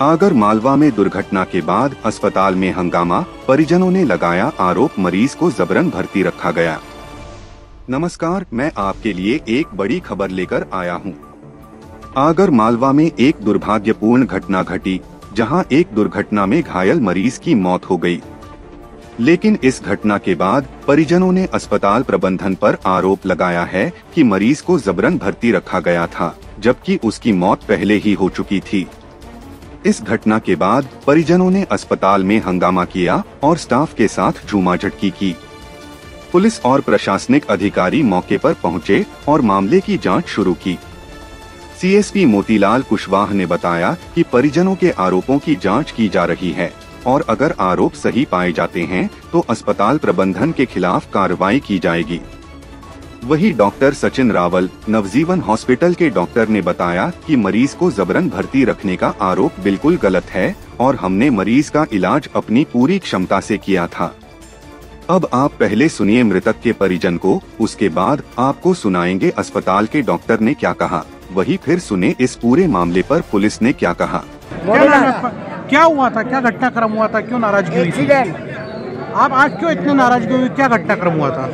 आगर मालवा में दुर्घटना के बाद अस्पताल में हंगामा, परिजनों ने लगाया आरोप, मरीज को जबरन भर्ती रखा गया। नमस्कार, मैं आपके लिए एक बड़ी खबर लेकर आया हूं। आगर मालवा में एक दुर्भाग्यपूर्ण घटना घटी, जहां एक दुर्घटना में घायल मरीज की मौत हो गई। लेकिन इस घटना के बाद परिजनों ने अस्पताल प्रबंधन पर आरोप लगाया है कि मरीज को जबरन भर्ती रखा गया था, जबकि उसकी मौत पहले ही हो चुकी थी। इस घटना के बाद परिजनों ने अस्पताल में हंगामा किया और स्टाफ के साथ झूमाझटकी की। पुलिस और प्रशासनिक अधिकारी मौके पर पहुंचे और मामले की जांच शुरू की। सीएसपी मोतीलाल कुशवाहा ने बताया कि परिजनों के आरोपों की जांच की जा रही है और अगर आरोप सही पाए जाते हैं तो अस्पताल प्रबंधन के खिलाफ कार्रवाई की जाएगी। वहीं डॉक्टर सचिन रावल, नवजीवन हॉस्पिटल के डॉक्टर ने बताया कि मरीज को जबरन भर्ती रखने का आरोप बिल्कुल गलत है और हमने मरीज का इलाज अपनी पूरी क्षमता से किया था। अब आप पहले सुनिए मृतक के परिजन को, उसके बाद आपको सुनाएंगे अस्पताल के डॉक्टर ने क्या कहा। वही फिर सुने इस पूरे मामले पर पुलिस ने क्या कहा। क्या हुआ था, क्या घटनाक्रम हुआ था, क्यों नाराजगी हुई थी? आप आज क्यों इतने नाराजगी हुई, क्या घटनाक्रम हुआ था?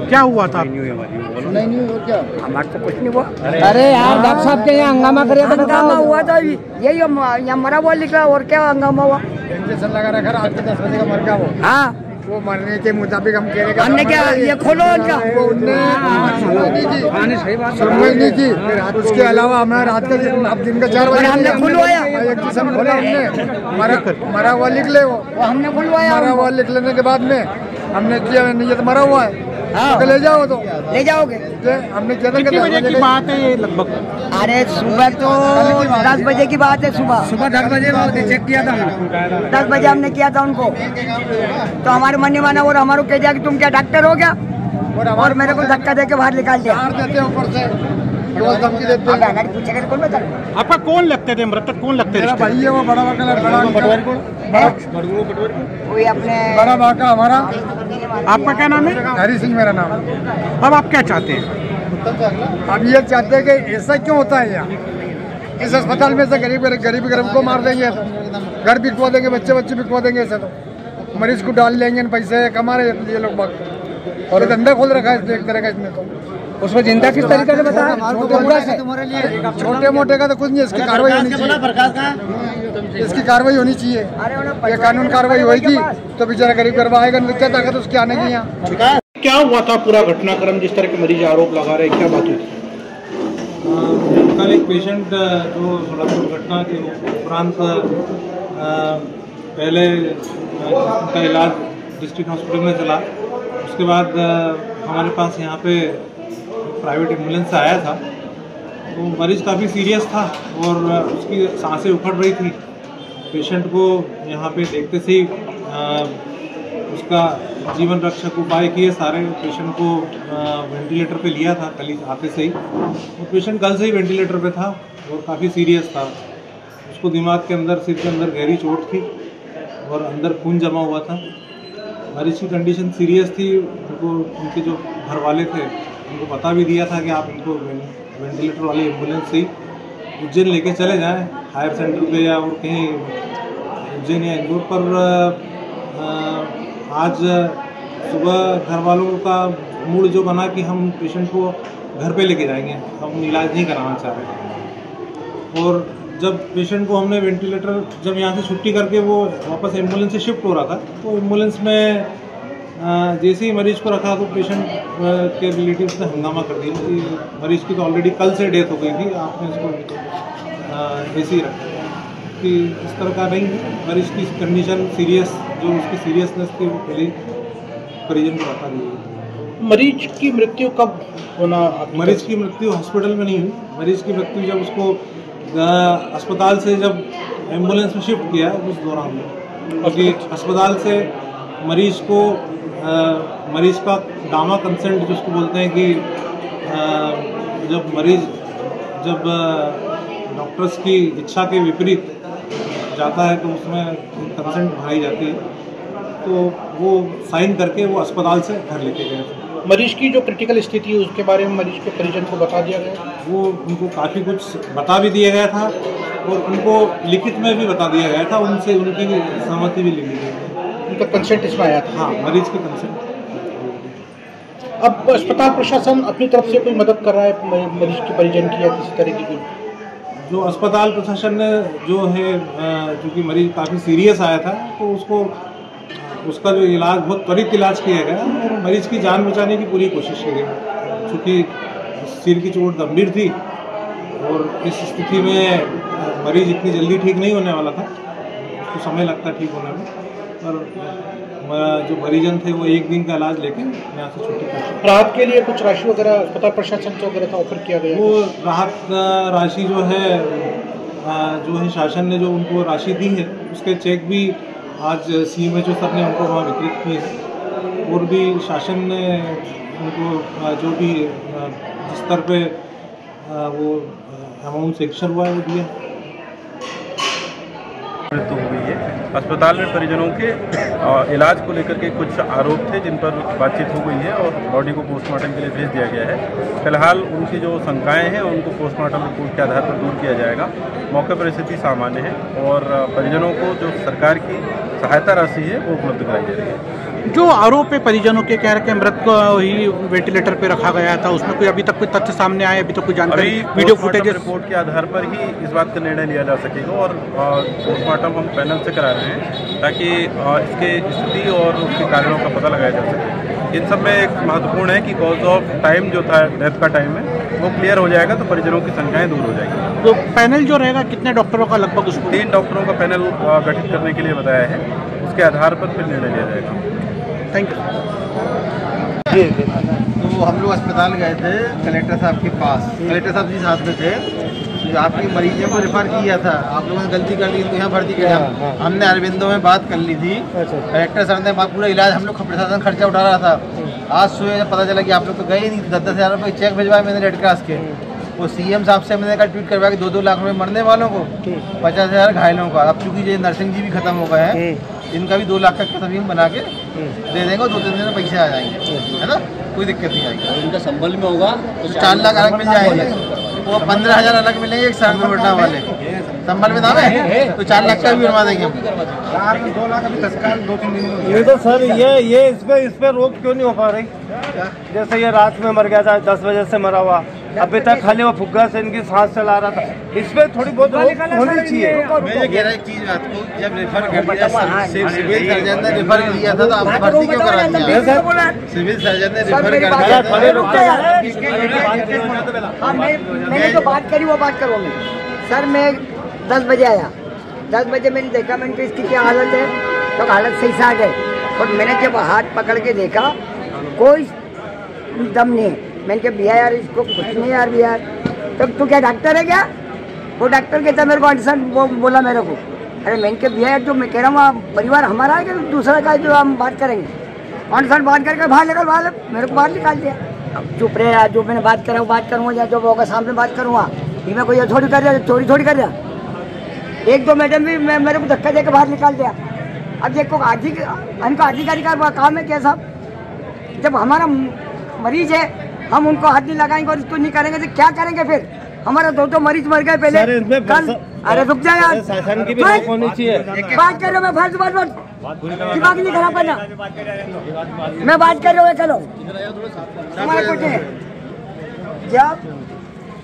क्या हुआ था? नहीं हुआ, क्या हमारे तो कुछ नहीं हुआ। अरे यार डॉक्टर साहब के यहाँ हंगामा करे, हंगामा हुआ था, यही यहाँ मरा हुआ लिखा, और क्या हंगामा हुआ? इंजेक्शन लगा रखा, रात के 10 बजे का मर गया वो। हाँ, वो मरने के मुताबिक हम कह रहे हैं। हमने क्या ये खोलो उनका, वो उनने सुनवाई नहीं की। उसके अलावा हमें रात के दिन का 4 बजे हमने खुलवाया, एक जिसम खोला हमने, मरा हुआ लिख ले, वो हमने खुलवाया। मरा हुआ लिख लेने के बाद में हमने किया, नहीं ये तो मरा हुआ है। हाँ। तो ले जाओ, तो ले जाओगे। हमने किया था। कितने बजे की बात है ये लगभग? अरे सुबह तो 10 बजे की बात है। सुबह 10 बजे चेक किया था, 10 बजे हमने किया था उनको। तो हमारे मन नहीं माना और हमारे कह दिया कि तुम क्या डॉक्टर हो क्या, और मेरे को धक्का देके बाहर निकाल दिया। ऊपर से धमकी देते हैं। पूछेगा कौन बता? आपका कौन लगते थे, मृतक कौन लगते थे? भाई है वो, बड़ा वही अपने बड़ा बाका हमारा। आपका क्या नाम है? हरी सिंह मेरा नाम। अब आप क्या चाहते हैं? अब ये चाहते हैं कि ऐसा क्यों होता है यहाँ इस अस्पताल में से गरीब को मार देंगे, तो घर बिकवा देंगे, बच्चे बिकवा देंगे, ऐसे तो मरीज को डाल लेंगे, पैसे कमा रहे ये लोग बाग, और धंधा खोल रखा है एक तरह का इसमें। तो उसमें जिंदा किस तरीके से बताया? छोटे मोटे का तो कुछ नहीं, इसकी कार्रवाई होनी चाहिए, इसकी कार्रवाई होनी चाहिए। ये कानून कार्रवाई होगी तो बेचारा गरीब गरबा आएगा, नहीं क्या ताकत उसकी आने की यहाँ। क्या हुआ था पूरा घटनाक्रम, जिस तरह के मरीज आरोप लगा रहे, क्या बात हुई थी? कल एक पेशेंट जो सड़क दुर्घटना के उपरांत पहले उनका इलाज डिस्ट्रिक्ट हॉस्पिटल में चला, उसके बाद हमारे पास यहाँ पे प्राइवेट एम्बुलेंस से आया था। तो मरीज़ काफ़ी सीरियस था और उसकी सांसें उखड़ रही थी। पेशेंट को यहाँ पे देखते से ही उसका जीवन रक्षक उपाय किए सारे। पेशेंट को वेंटिलेटर पे लिया था कल ही आते से ही, और पेशेंट कल से ही वेंटिलेटर पे था और काफ़ी सीरियस था। उसको दिमाग के अंदर, सिर के अंदर गहरी चोट थी और अंदर खून जमा हुआ था। मरीज की कंडीशन सीरियस थी। उनको उनके जो घर वाले थे उनको बता भी दिया था कि आप इनको वेंटिलेटर वाली एम्बुलेंस से उज्जैन लेके चले जाएं, हायर सेंटर पे या और कहीं उज्जैन या इंदौर। पर आज सुबह घर वालों का मूड जो बना कि हम पेशेंट को घर पे लेके जाएंगे, हम इलाज नहीं कराना चाह रहे। और जब पेशेंट को हमने वेंटिलेटर, जब यहाँ से छुट्टी करके वो वापस एम्बुलेंस से शिफ्ट हो रहा था, तो एम्बुलेंस में जैसे ही मरीज़ को रखा तो पेशेंट के रिलेटिव्स ने हंगामा कर दिया कि मरीज़ की तो ऑलरेडी कल से डेथ हो गई थी, आपने इसको ऐसे ही रखा कि इस तरह का नहीं है। मरीज़ की कंडीशन सीरियस, जो उसकी सीरियसनेस थी वो पहले परिजन को बता दी। मरीज की मृत्यु कब होना? मरीज़ की मृत्यु हॉस्पिटल में नहीं हुई। मरीज़ की मृत्यु जब उसको अस्पताल से जब एम्बुलेंस में शिफ्ट किया उस दौरान, क्योंकि अस्पताल से मरीज़ को मरीज़ का डामा कंसेंट जिसको बोलते हैं कि जब मरीज़ डॉक्टर्स की इच्छा के विपरीत जाता है तो उसमें कंसेंट भराई जाती है, तो वो साइन करके वो अस्पताल से घर लेके गए थे। मरीज की जो क्रिटिकल स्थिति है उसके बारे में मरीज के परिजन को बता दिया गया? वो उनको काफ़ी कुछ बता भी दिया गया था और उनको लिखित में भी बता दिया गया था, उनसे उनकी सहमति भी ली गई। उनका कंसेंट इसमें आया था? हाँ, मरीज की कंसेंट। अब अस्पताल प्रशासन अपनी तरफ से कोई मदद कर रहा है मरीज के परिजन की या किसी तरह की? जो अस्पताल प्रशासन ने जो है, चूँकि मरीज काफ़ी सीरियस आया था तो उसका जो इलाज, बहुत त्वरित इलाज किया गया और मरीज की जान बचाने की पूरी कोशिश की गई। चूँकि सिर की चोट गंभीर थी और इस स्थिति में मरीज इतनी जल्दी ठीक नहीं होने वाला था, उसको समय लगता ठीक होने में, पर जो मरीजन थे वो 1 दिन का इलाज लेके यहाँ से छुट्टी कर। राहत के लिए कुछ राशि वगैरह अस्पताल प्रशासन से वगैरह का ऑफर किया गया? वो राहत राशि जो है शासन ने जो उनको राशि दी है उसके चेक भी आज CMHO सर ने उनको वहाँ वितरित किए हैं और भी शासन ने उनको जो भी जिस स्तर पे वो अमाउंट सेक्शन हुआ है वो दिया। मृत्यु हो गई है। अस्पताल में परिजनों के इलाज को लेकर के कुछ आरोप थे जिन पर बातचीत हो गई है और बॉडी को पोस्टमार्टम के लिए भेज दिया गया है। फिलहाल उनकी जो शंकाएं हैं उनको पोस्टमार्टम रिपोर्ट के आधार पर दूर किया जाएगा। मौके पर स्थिति सामान्य है और परिजनों को जो सरकार की सहायता राशि है वो उपलब्ध कराई जा रही है। जो आरोप है परिजनों के, कह रहे कि मृत को ही वेंटिलेटर पे रखा गया था, उसमें कोई अभी तक कोई तथ्य सामने आए? अभी तक कोई जानकारी, वीडियो फुटेज रिपोर्ट के आधार पर ही इस बात का निर्णय लिया जा सकेगा और पोस्टमार्टम हम पैनल से करा रहे हैं ताकि इसके स्थिति और उसके कारणों का पता लगाया जा सके। इन सब में एक महत्वपूर्ण है कि कॉज ऑफ टाइम जो था, डेथ का टाइम है, वो क्लियर हो जाएगा तो परिजनों की शंकाएं दूर हो जाएगी। तो पैनल जो रहेगा कितने डॉक्टरों का लगभग? उसको 3 डॉक्टरों का पैनल गठित करने के लिए बताया है, उसके आधार पर फिर निर्णय लिया जाएगा। Thank you. तो हम लोग अस्पताल गए थे कलेक्टर साहब के पास, कलेक्टर साहब जी साथ में थे। तो आपकी मरीजों को रेफर किया था, आप लोगों ने गलती कर ली, तो यहाँ भर्ती किया। हमने अरविंदो में बात कर ली थी, कलेक्टर साहब ने पूरा इलाज, हम लोग प्रशासन खर्चा उठा रहा था। आज सुबह पता चला कि आप लोग तो गए ही नहीं। 10-10 हज़ार रुपये चेक भिजवाए मैंने रेड क्रॉस के। वो CM साहब से मैंने कहा ट्वीट करवाया कि 2-2 लाख रुपए मरने वालों को, 50,000 घायलों का। अब चूंकि ये नर्सिंग जी भी खत्म हो गए हैं, इनका भी 2 लाख का तस्वीर बना के दे देंगे और 2-3 दिन में पैसे आ जाएंगे, है ना, कोई दिक्कत नहीं आएगी। उनका संबल में होगा तो 4 लाख अलग मिल जाएंगे, वो 15,000 अलग मिलेंगे एक साल में बढ़ने वाले। संबल में दाम है तो 4 लाख का भी बनवा देंगे हम। 2 लाख अभी तत्काल 2-3 दिन में। ये तो सर ये इस पे रोक क्यों नहीं हो पा रही? जैसे ये रात में मर गया था, 10 बजे से मरा हुआ, अभी तक खाली वो फुग्गा से इनकी सांस चला रहा था। इस पे थोड़ी बहुत रोक होनी चाहिए। मैं ये कह रहा एक चीज बात को, जब रेफर कर दिया सिविल सर्जन ने रेफर किया था तो आप भर्ती क्यों करा दिया? सिविल सर्जन ने रेफर कर दिया। मैंने जो बात करी वो बात करो। सर मैं 10 बजे आया, 10 बजे मैंने देखा, मैंने कहा इसकी क्या हालत है, तो हालत सही से आ गए। और मैंने जब हाथ पकड़ के देखा कोई दम नहीं है। मैंने कहा भैया यार इसको कुछ नहीं यार भैया, तब तू क्या डॉक्टर है क्या? वो डॉक्टर कहता मेरे को अंडरस्टैंड, वो बोला मेरे को। अरे मैंने कहा भैया यार जो मैं कह रहा हूँ परिवार हमारा है कि दूसरा का जो हम बात करेंगे? अंडरस्टैंड बात करके बाहर निकल, बाहर मेरे को बाहर निकाल दिया। अब चुप रहे यार, जो मैंने बात करा वो बात करूँगा या जो होगा सामने बात करूँगा। ये मैं कोई थोड़ी कर रहा, चोरी थोड़ी कर रहा। 1-2 मैडम भी मेरे को धक्का देकर बाहर निकाल दिया। अब देखो इनका अधिकारी का काम है क्या साहब? जब हमारा मरीज है हम उनको हाथ नहीं लगाएंगे और इसको नहीं करेंगे तो क्या करेंगे फिर? हमारा 2 मरीज मर गए पहले कल। अरे रुक जा यार, शासन की भी रोक होनी चाहिए। बात कर रहे हो, मैं फालतू बात दिमाग नहीं खराब करना। मैं बात कर रहा हूँ, चलो हमारा कुछ है। जब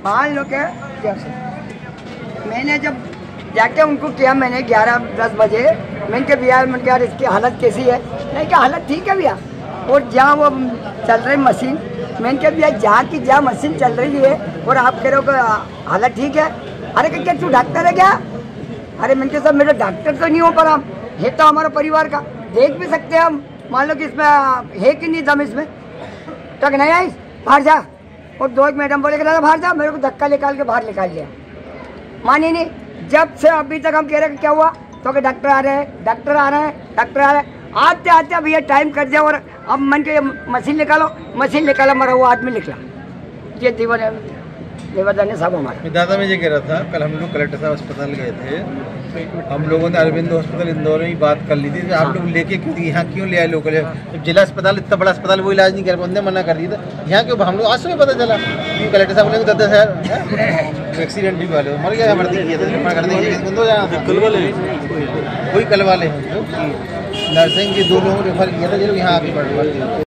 मान लो के मैंने जब जाके उनको किया, मैंने 11-10 बजे मैंने कहा भैया, मैंने कहा इसकी हालत कैसी है? नहीं क्या हालत ठीक है भैया। और जहाँ वो चल रही मशीन, मैंने कहा भैया जहाँ की जहाँ मशीन चल रही है और आप कह रहे हो कि हालत ठीक है। अरे क्या तू डॉक्टर है क्या? अरे मैंने कहा सर मेरा डॉक्टर तो नहीं हो पर हम है तो हमारा परिवार का, देख भी सकते हैं हम, मान लो कि इसमें है कि नहीं दम इसमें। तो नहीं आई बाहर जा। और 2 मैडम बोले कि बाहर जा, मेरे को धक्का निकाल के बाहर निकाल लिया। मानी नहीं, जब से अभी तक हम कह रहे हैं क्या हुआ, तो कि डॉक्टर आ रहे हैं, डॉक्टर आ रहे हैं, डॉक्टर आ रहे हैं। आते आते भैया टाइम कर दिया और अब मन के मशीन निकालो, मशीन निकाला, मरा हुआ आदमी निकला। ये जीवन है। निवेदन है सब हमारा। दादा मैं ये कह रहा था, कल हम लोग कलेक्टर साहब अस्पताल गए थे, हम लोगों ने अरविंद हॉस्पिटल इंदौर में बात कर ली थी। आप लोग लेके क्यों यहाँ क्यों ले आए लोकल? जब जिला अस्पताल इतना बड़ा अस्पताल वो इलाज नहीं कर पाते, मना कर दिया था। यहाँ क्यों हम लोग आज सुबह पता चला कि कलेक्टर साहब ने 10,000 एक्सीडेंट भी वाले मर गया, भर्ती किया था। कोई कल वाले हैं जो नर्सिंग के 2 लोगों को रेफर किया था जो यहाँ आके बढ़